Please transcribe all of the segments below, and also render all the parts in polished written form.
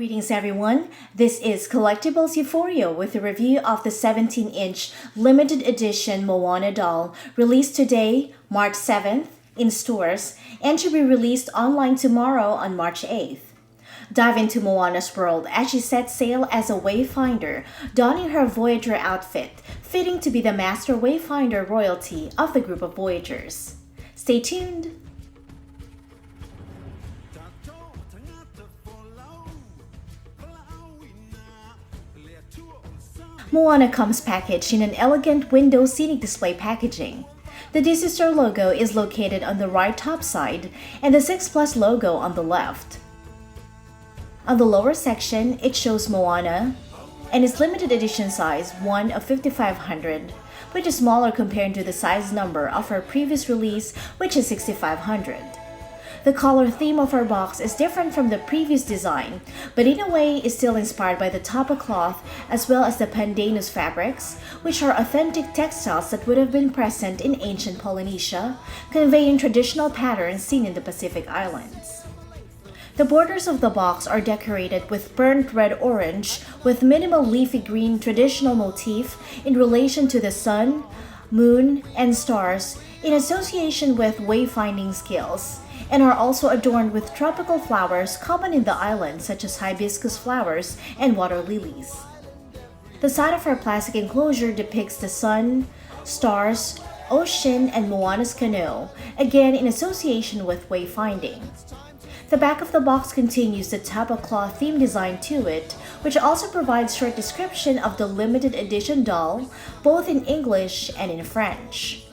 Greetings everyone, this is Collectibles Euphoria with a review of the 17-inch limited edition Moana doll released today, March 7th, in stores and to be released online tomorrow on March 8th. Dive into Moana's world as she sets sail as a wayfinder, donning her Voyager outfit, fitting to be the master wayfinder royalty of the group of Voyagers. Stay tuned! Moana comes packaged in an elegant window scenic display packaging. The Disney Store logo is located on the right top side and the 6 Plus logo on the left. On the lower section, it shows Moana and its limited edition size 1 of 5,500, which is smaller compared to the size number of her previous release, which is 6,500. The color theme of our box is different from the previous design, but in a way is still inspired by the tapa cloth as well as the pandanus fabrics, which are authentic textiles that would have been present in ancient Polynesia, conveying traditional patterns seen in the Pacific Islands. The borders of the box are decorated with burnt red-orange with minimal leafy green traditional motif in relation to the sun, moon, and stars in association with wayfinding skills, and are also adorned with tropical flowers common in the island such as hibiscus flowers and water lilies. The side of her plastic enclosure depicts the sun, stars, ocean, and Moana's canoe, again in association with wayfinding. The back of the box continues the tapa cloth theme design to it, which also provides short description of the limited edition doll, both in English and in French.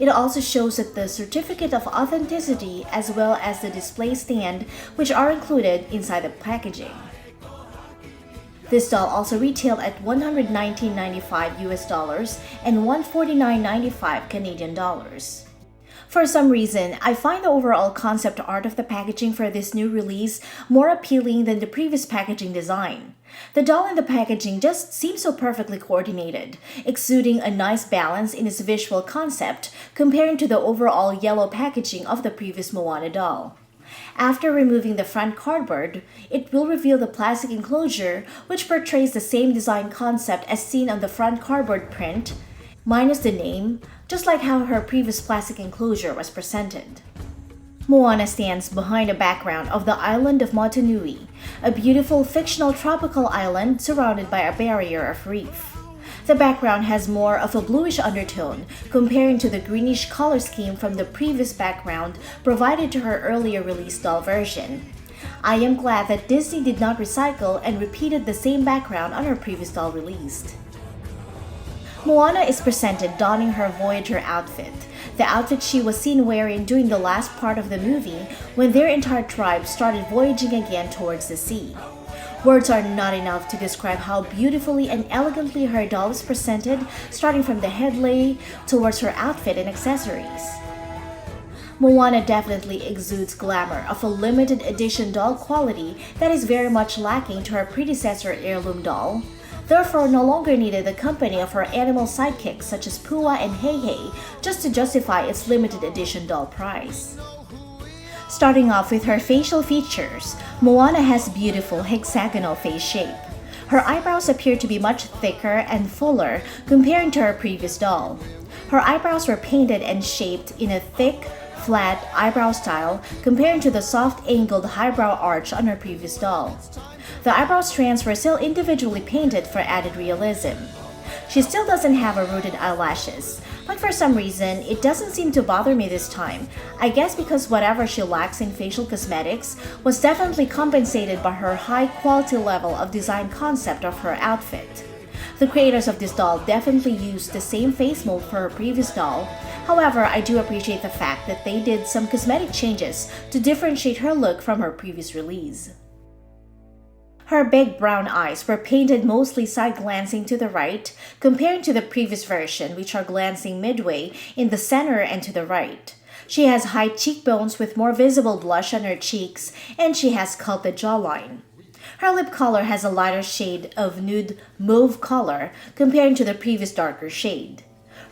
It also shows that the certificate of authenticity as well as the display stand, which are included inside the packaging. This doll also retailed at $119.95 US dollars and $149.95 Canadian dollars. For some reason, I find the overall concept art of the packaging for this new release more appealing than the previous packaging design. The doll in the packaging just seems so perfectly coordinated, exuding a nice balance in its visual concept comparing to the overall yellow packaging of the previous Moana doll. After removing the front cardboard, it will reveal the plastic enclosure, which portrays the same design concept as seen on the front cardboard print, minus the name, just like how her previous plastic enclosure was presented. Moana stands behind a background of the island of Motunui, a beautiful fictional tropical island surrounded by a barrier of reef. The background has more of a bluish undertone comparing to the greenish color scheme from the previous background provided to her earlier released doll version. I am glad that Disney did not recycle and repeated the same background on her previous doll released. Moana is presented donning her Voyager outfit, the outfit she was seen wearing during the last part of the movie when their entire tribe started voyaging again towards the sea. Words are not enough to describe how beautifully and elegantly her doll is presented, starting from the head lay towards her outfit and accessories. Moana definitely exudes glamour of a limited edition doll quality that is very much lacking to her predecessor heirloom doll, therefore no longer needed the company of her animal sidekicks such as Pua and Heihei just to justify its limited edition doll price. Starting off with her facial features, Moana has beautiful hexagonal face shape. Her eyebrows appear to be much thicker and fuller comparing to her previous doll. Her eyebrows were painted and shaped in a thick, flat eyebrow style comparing to the soft angled highbrow arch on her previous doll. The eyebrow strands were still individually painted for added realism. She still doesn't have a rooted eyelashes, but for some reason, it doesn't seem to bother me this time. I guess because whatever she lacks in facial cosmetics was definitely compensated by her high quality level of design concept of her outfit. The creators of this doll definitely used the same face mold for her previous doll. However, I do appreciate the fact that they did some cosmetic changes to differentiate her look from her previous release. Her big brown eyes were painted mostly side-glancing to the right, comparing to the previous version, which are glancing midway in the center and to the right. She has high cheekbones with more visible blush on her cheeks, and she has sculpted jawline. Her lip color has a lighter shade of nude mauve color comparing to the previous darker shade.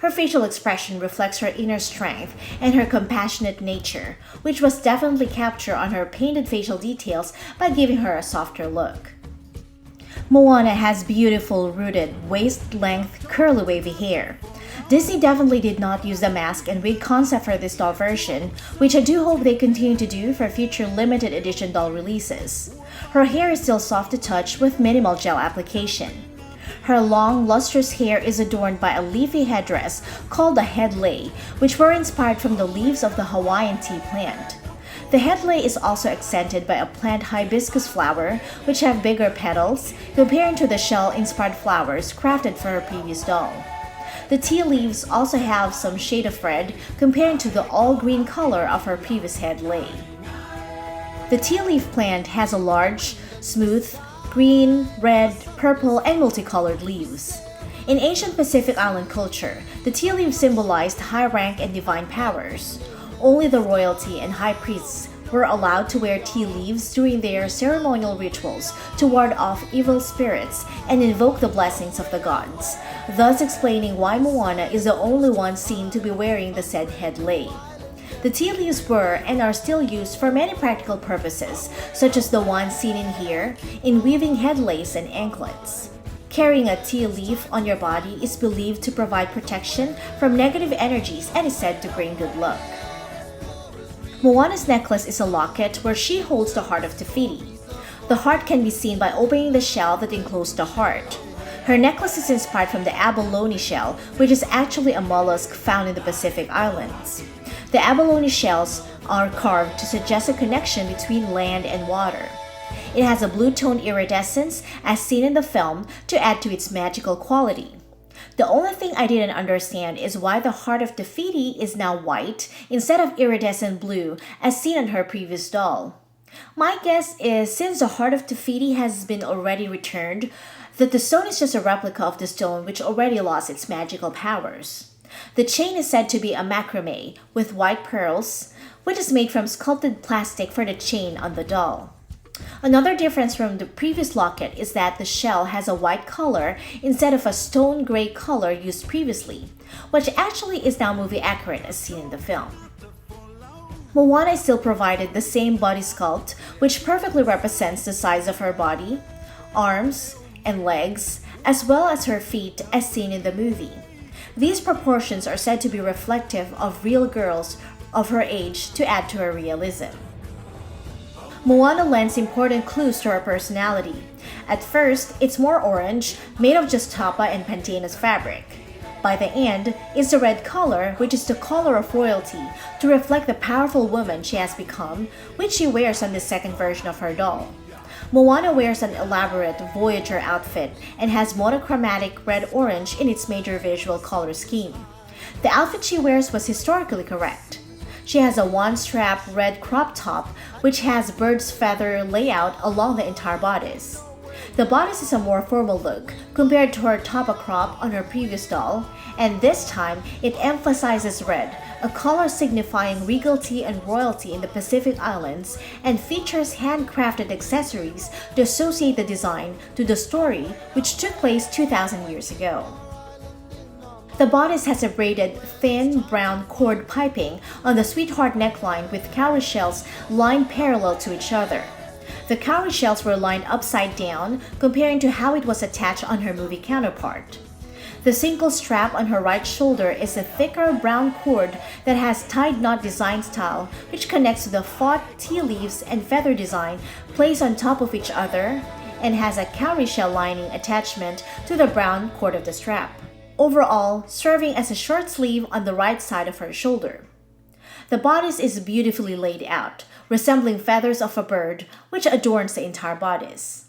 Her facial expression reflects her inner strength and her compassionate nature, which was definitely captured on her painted facial details by giving her a softer look. Moana has beautiful, rooted, waist-length, curly wavy hair. Disney definitely did not use the mask and wig concept for this doll version, which I do hope they continue to do for future limited edition doll releases. Her hair is still soft to touch with minimal gel application. Her long, lustrous hair is adorned by a leafy headdress called a head lei, which were inspired from the leaves of the Hawaiian tea plant. The head lei is also accented by a plant hibiscus flower, which have bigger petals, comparing to the shell-inspired flowers crafted for her previous doll. The tea leaves also have some shade of red, comparing to the all-green color of her previous head lei. The tea leaf plant has a large, smooth, green, red, purple, and multicolored leaves. In ancient Pacific Island culture, the tea leaves symbolized high rank and divine powers. Only the royalty and high priests were allowed to wear tea leaves during their ceremonial rituals to ward off evil spirits and invoke the blessings of the gods, thus explaining why Moana is the only one seen to be wearing the said head lei. The tea leaves were and are still used for many practical purposes, such as the one seen in here, in weaving head leis and anklets. Carrying a tea leaf on your body is believed to provide protection from negative energies and is said to bring good luck. Moana's necklace is a locket where she holds the heart of Te Fiti. The heart can be seen by opening the shell that enclosed the heart. Her necklace is inspired from the abalone shell, which is actually a mollusk found in the Pacific Islands. The abalone shells are carved to suggest a connection between land and water. It has a blue-toned iridescence as seen in the film to add to its magical quality. The only thing I didn't understand is why the heart of Te Fiti is now white instead of iridescent blue as seen on her previous doll. My guess is since the heart of Te Fiti has been already returned, that the stone is just a replica of the stone which already lost its magical powers. The chain is said to be a macrame with white pearls, which is made from sculpted plastic for the chain on the doll. Another difference from the previous locket is that the shell has a white color instead of a stone gray color used previously, which actually is now movie accurate as seen in the film. Moana still provided the same body sculpt, which perfectly represents the size of her body, arms, and legs, as well as her feet as seen in the movie. These proportions are said to be reflective of real girls of her age to add to her realism. Moana lends important clues to her personality. At first, it's more orange, made of just tapa and pandanus fabric. By the end, it's the red color, which is the color of royalty, to reflect the powerful woman she has become, which she wears on the second version of her doll. Moana wears an elaborate Voyager outfit and has monochromatic red-orange in its major visual color scheme. The outfit she wears was historically correct. She has a one-strap red crop top which has bird's feather layout along the entire bodice. The bodice is a more formal look compared to her tapa crop on her previous doll, and this time it emphasizes red, a color signifying regality and royalty in the Pacific Islands, and features handcrafted accessories to associate the design to the story which took place 2,000 years ago. The bodice has a braided, thin, brown cord piping on the sweetheart neckline with cowrie shells lined parallel to each other. The cowrie shells were lined upside down, comparing to how it was attached on her movie counterpart. The single strap on her right shoulder is a thicker brown cord that has tied knot design style, which connects to the fought tea leaves and feather design placed on top of each other, and has a cowrie shell lining attachment to the brown cord of the strap, overall serving as a short sleeve on the right side of her shoulder. The bodice is beautifully laid out, resembling feathers of a bird, which adorns the entire bodice.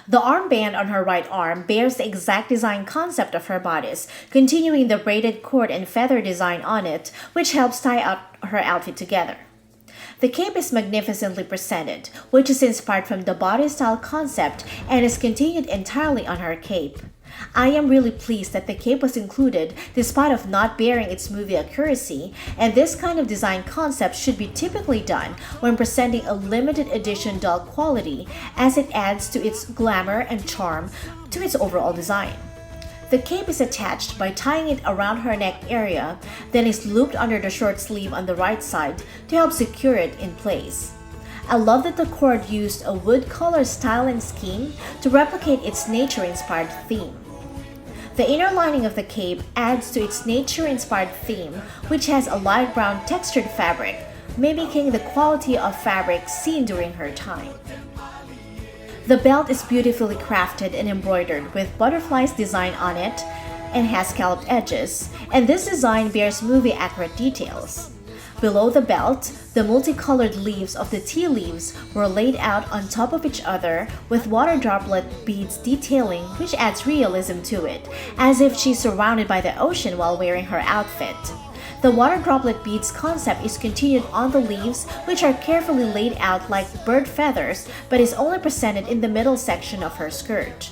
The armband on her right arm bears the exact design concept of her bodice, continuing the braided cord and feather design on it, which helps tie out her outfit together. The cape is magnificently presented, which is inspired from the body-style concept and is continued entirely on her cape. I am really pleased that the cape was included despite of not bearing its movie accuracy, and this kind of design concept should be typically done when presenting a limited edition doll quality, as it adds to its glamour and charm to its overall design. The cape is attached by tying it around her neck area, then is looped under the short sleeve on the right side to help secure it in place. I love that the cord used a wood color style and scheme to replicate its nature-inspired theme. The inner lining of the cape adds to its nature-inspired theme, which has a light brown textured fabric, mimicking the quality of fabric seen during her time. The belt is beautifully crafted and embroidered with butterflies design on it and has scalloped edges, and this design bears movie-accurate details. Below the belt, the multicolored leaves of the tea leaves were laid out on top of each other with water droplet beads detailing, which adds realism to it, as if she's surrounded by the ocean while wearing her outfit. The water droplet beads concept is continued on the leaves, which are carefully laid out like bird feathers but is only presented in the middle section of her skirt.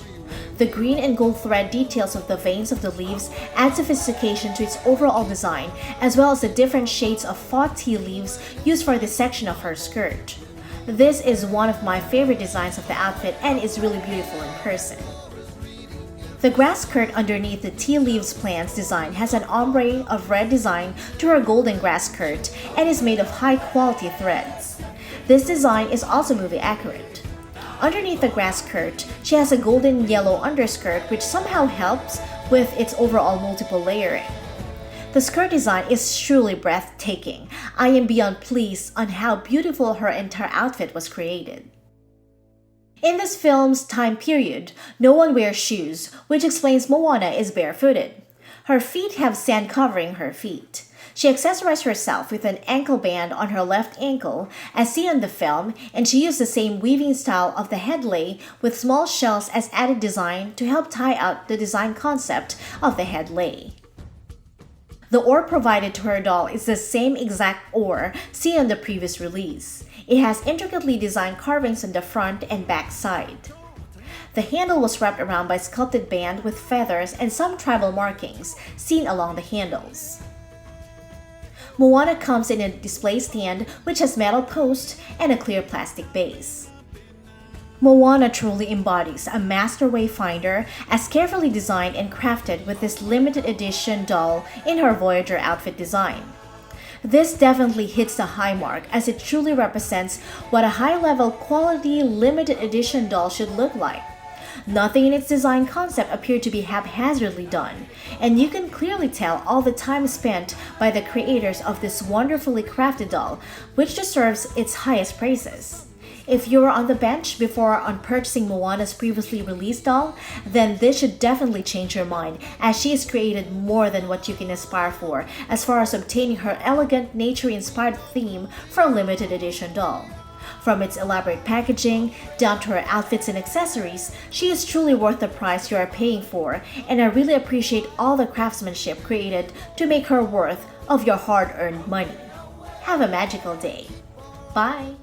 The green and gold thread details of the veins of the leaves add sophistication to its overall design, as well as the different shades of faux tea leaves used for this section of her skirt. This is one of my favorite designs of the outfit and is really beautiful in person. The grass skirt underneath the tea leaves plants design has an ombre of red design to her golden grass skirt and is made of high-quality threads. This design is also movie accurate. Underneath the grass skirt, she has a golden yellow underskirt which somehow helps with its overall multiple layering. The skirt design is truly breathtaking. I am beyond pleased on how beautiful her entire outfit was created. In this film's time period, no one wears shoes, which explains Moana is barefooted. Her feet have sand covering her feet. She accessorized herself with an ankle band on her left ankle, as seen in the film, and she used the same weaving style of the headlay with small shells as added design to help tie out the design concept of the headlay. The oar provided to her doll is the same exact oar seen on the previous release. It has intricately designed carvings on the front and back side. The handle was wrapped around by sculpted band with feathers and some tribal markings seen along the handles. Moana comes in a display stand which has metal posts and a clear plastic base. Moana truly embodies a master wayfinder as carefully designed and crafted with this limited edition doll in her Voyager outfit design. This definitely hits the high mark as it truly represents what a high-level quality limited edition doll should look like. Nothing in its design concept appeared to be haphazardly done, and you can clearly tell all the time spent by the creators of this wonderfully crafted doll, which deserves its highest praises. If you were on the bench before on purchasing Moana's previously released doll, then this should definitely change your mind, as she has created more than what you can aspire for as far as obtaining her elegant nature-inspired theme for a limited edition doll. From its elaborate packaging down to her outfits and accessories, she is truly worth the price you are paying for, and I really appreciate all the craftsmanship created to make her worth of your hard-earned money. Have a magical day. Bye!